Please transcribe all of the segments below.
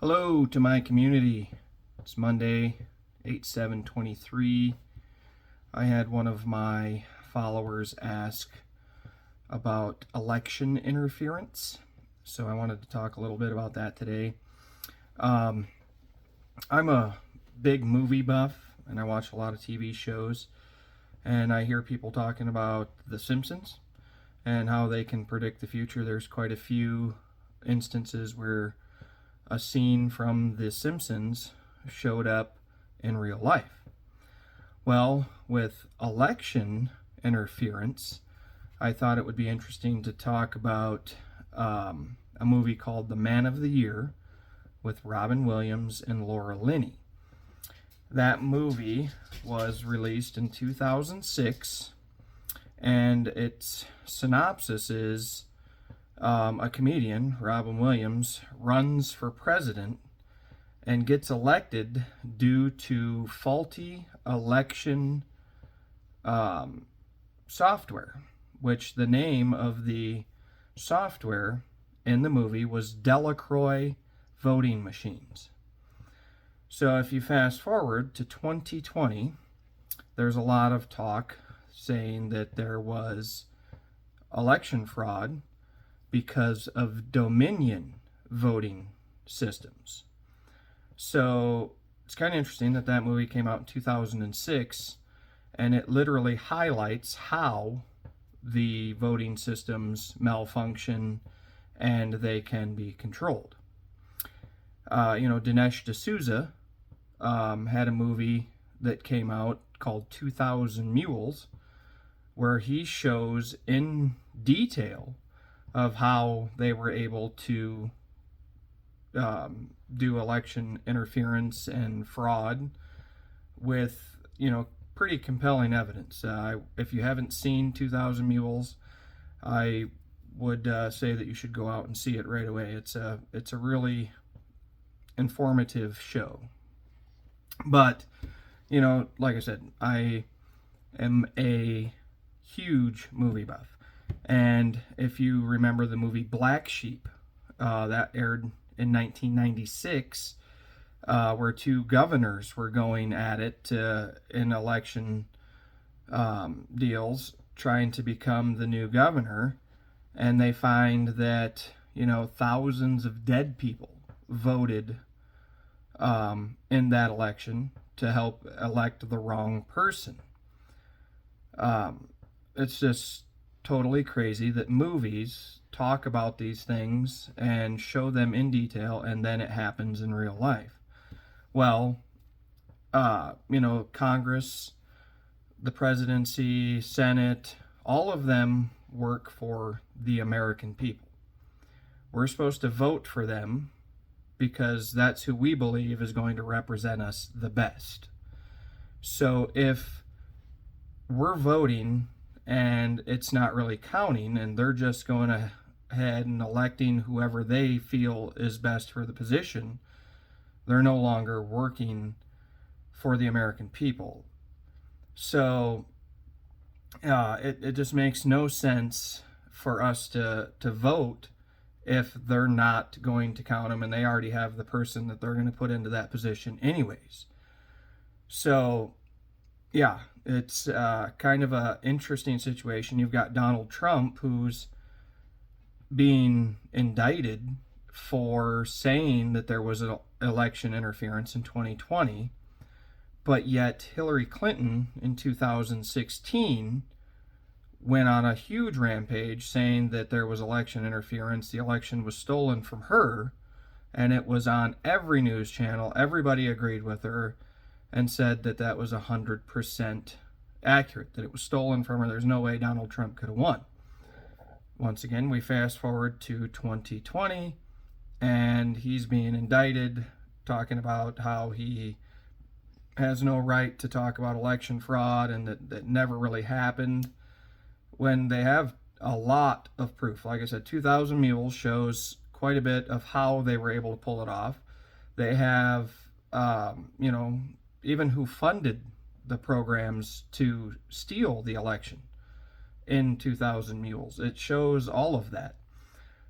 Hello to my community. It's Monday, 8/7/23. I had one of my followers ask about election interference, so I wanted to talk a little bit about that today. I'm a big movie buff, and I watch a lot of TV shows, and I hear people talking about The Simpsons and how they can predict the future. There's quite a few instances where a scene from The Simpsons showed up in real life. Well, with election interference, I thought it would be interesting to talk about a movie called The Man of the Year with Robin Williams and Laura Linney. That movie was released in 2006, and its synopsis is a comedian, Robin Williams, runs for president and gets elected due to faulty election software, which the name of the software in the movie was Delacroix voting machines. So if you fast forward to 2020, there's a lot of talk saying that there was election fraud because of Dominion voting systems. So it's kind of interesting that that movie came out in 2006, and it literally highlights how the voting systems malfunction and they can be controlled. Dinesh D'Souza had a movie that came out called 2000 Mules, where he shows in detail of how they were able to do election interference and fraud with, pretty compelling evidence. If you haven't seen 2000 Mules, I would say that you should go out and see it right away. It's a really informative show. But, like I said, I am a huge movie buff. And if you remember the movie Black Sheep, that aired in 1996, where two governors were going at it in election deals, trying to become the new governor, and they find that, thousands of dead people voted in that election to help elect the wrong person. It's just totally crazy that movies talk about these things and show them in detail, and then it happens in real life. Well, Congress, the presidency, Senate, all of them work for the American people. We're supposed to vote for them because that's who we believe is going to represent us the best. So if we're voting and it's not really counting, and they're just going ahead and electing whoever they feel is best for the position, they're no longer working for the American people. So it just makes no sense for us to vote if they're not going to count them, and they already have the person that they're going to put into that position anyways. So yeah, it's kind of an interesting situation. You've got Donald Trump, who's being indicted for saying that there was an election interference in 2020, but yet Hillary Clinton in 2016 went on a huge rampage saying that there was election interference. The election was stolen from her, and it was on every news channel. Everybody agreed with her and said that that was 100% accurate, that it was stolen from her. There's no way Donald Trump could have won. Once again, we fast forward to 2020, and he's being indicted, talking about how he has no right to talk about election fraud and that never really happened, when they have a lot of proof. Like I said, 2000 Mules shows quite a bit of how they were able to pull it off. They have, even who funded the programs to steal the election in 2000 Mules. It shows all of that.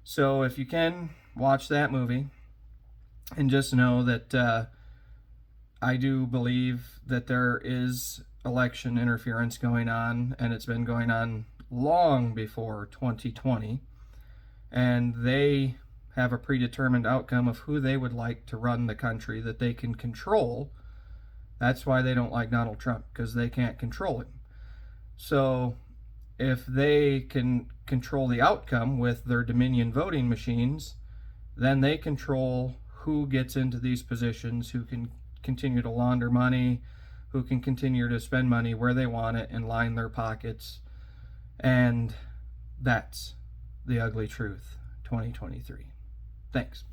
So if you can, watch that movie. And just know that I do believe that there is election interference going on, and it's been going on long before 2020. And they have a predetermined outcome of who they would like to run the country that they can control. That's why they don't like Donald Trump, because they can't control him. So if they can control the outcome with their Dominion voting machines, then they control who gets into these positions, who can continue to launder money, who can continue to spend money where they want it and line their pockets. And that's the ugly truth 2023. Thanks.